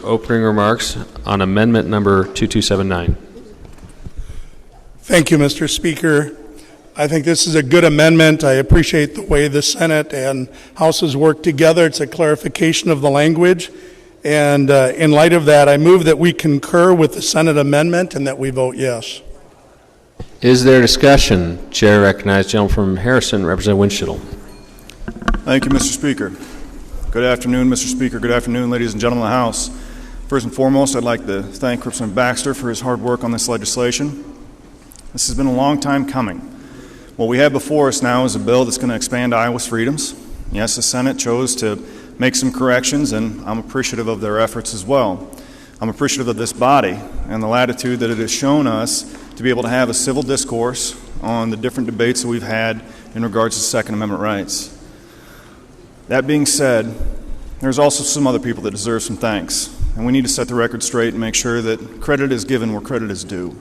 opening remarks on amendment number 2279. Thank you, Mr. Speaker. I think this is a good amendment. I appreciate the way the Senate and House has worked together. It's a clarification of the language. And in light of that, I move that we concur with the Senate amendment and that we vote yes. Is there discussion? Chair recognizes gentleman from Harrison, Representative Winchell. Thank you, Mr. Speaker. Good afternoon, Mr. Speaker. Good afternoon, ladies and gentlemen of the House. First and foremost, I'd like to thank Representative Baxter for his hard work on this legislation. This has been a long time coming. What we have before us now is a bill that's going to expand Iowa's freedoms. Yes, the Senate chose to make some corrections, and I'm appreciative of their efforts as well. I'm appreciative of this body and the latitude that it has shown us to be able to have a civil discourse on the different debates that we've had in regards to Second Amendment rights. That being said, there's also some other people that deserve some thanks, and we need to set the record straight and make sure that credit is given where credit is due.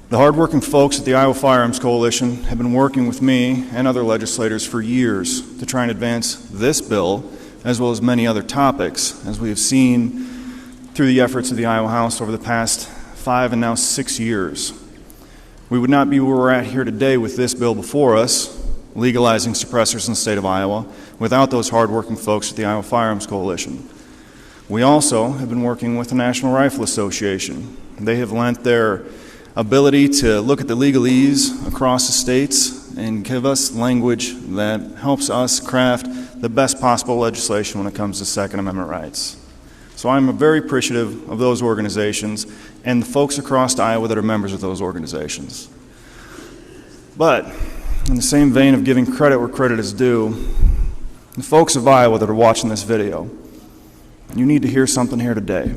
The hardworking folks at the Iowa Firearms Coalition have been working with me and other legislators for years to try and advance this bill, as well as many other topics, as we have seen through the efforts of the Iowa House over the past 5 and now 6 years. We would not be where we're at here today with this bill before us, legalizing suppressors in the state of Iowa, without those hardworking folks at the Iowa Firearms Coalition. We also have been working with the National Rifle Association. They have lent their ability to look at the legalese across the states and give us language that helps us craft the best possible legislation when it comes to Second Amendment rights. So I'm very appreciative of those organizations and the folks across Iowa that are members of those organizations. But in the same vein of giving credit where credit is due, the folks of Iowa that are watching this video, you need to hear something here today.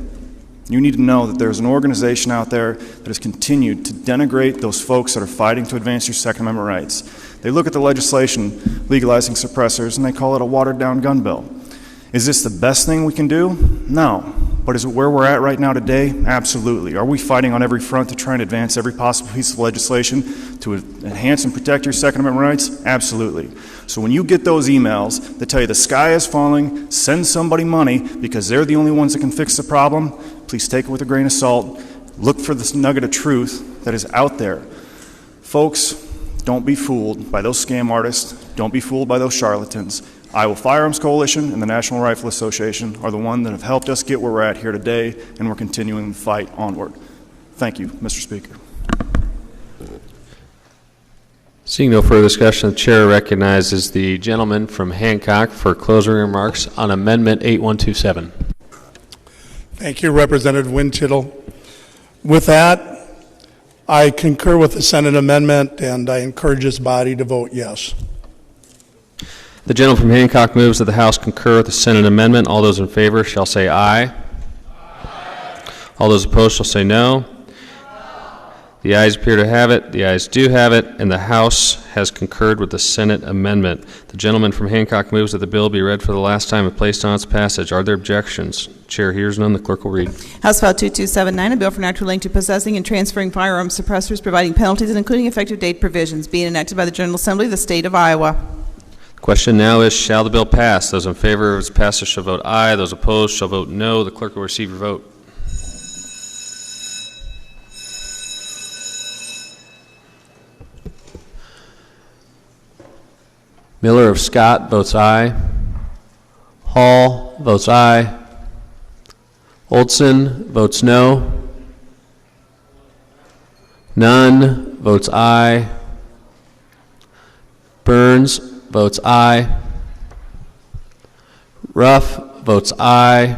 You need to know that there's an organization out there that has continued to denigrate those folks that are fighting to advance your Second Amendment rights. They look at the legislation legalizing suppressors and they call it a watered-down gun bill. Is this the best thing we can do? No. But is it where we're at right now today? Absolutely. Are we fighting on every front to try and advance every possible piece of legislation to enhance and protect your Second Amendment rights? Absolutely. So when you get those emails that tell you the sky is falling, send somebody money because they're the only ones that can fix the problem, please take it with a grain of salt. Look for this nugget of truth that is out there. Folks, don't be fooled by those scam artists. Don't be fooled by those charlatans. Iowa Firearms Coalition and the National Rifle Association are the ones that have helped us get where we're at here today, and we're continuing the fight onward. Thank you, Mr. Speaker. Seeing no further discussion, the chair recognizes the gentleman from Hancock for closing remarks on Amendment 8127. Thank you, Representative Winchell. With that, I concur with the Senate amendment, and I encourage this body to vote yes. The gentleman from Hancock moves that the House concur with the Senate amendment. All those in favor shall say aye. Aye. All those opposed shall say no. The ayes appear to have it. The ayes do have it, and the House has concurred with the Senate amendment. The gentleman from Hancock moves that the bill be read for the last time and placed on its passage. Are there objections? Chair hears none. The clerk will read. House File 2279, a bill for natural link to possessing and transferring firearms suppressors, providing penalties and including effective date provisions, being enacted by the General Assembly of the State of Iowa. The question now is, shall the bill pass? Those in favor of its passage shall vote aye. Those opposed shall vote no. The clerk will receive your vote. Miller of Scott votes aye. Hall votes aye. Olson votes no. Nunn votes aye. Burns votes aye. Ruff votes aye.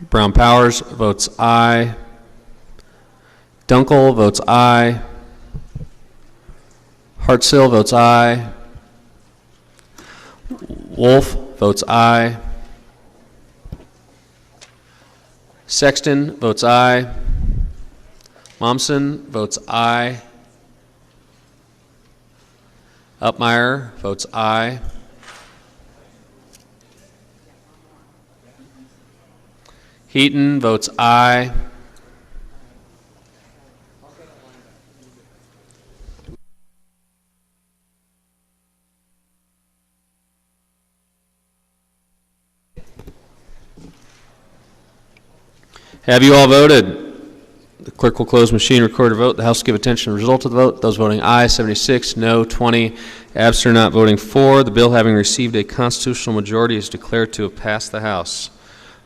Brown Powers votes aye. Dunkel votes aye. Hartsill votes aye. Wolf votes aye. Sexton votes aye. Momsen votes aye. Upmeyer votes aye. Heaton votes aye. Have you all voted? The clerk will close machine, record a vote. The House will give attention to the result of the vote. Those voting aye, 76, no, 20, absent or not voting for. The bill, having received a constitutional majority, is declared to have passed the House.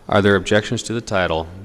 Are there objections to the title?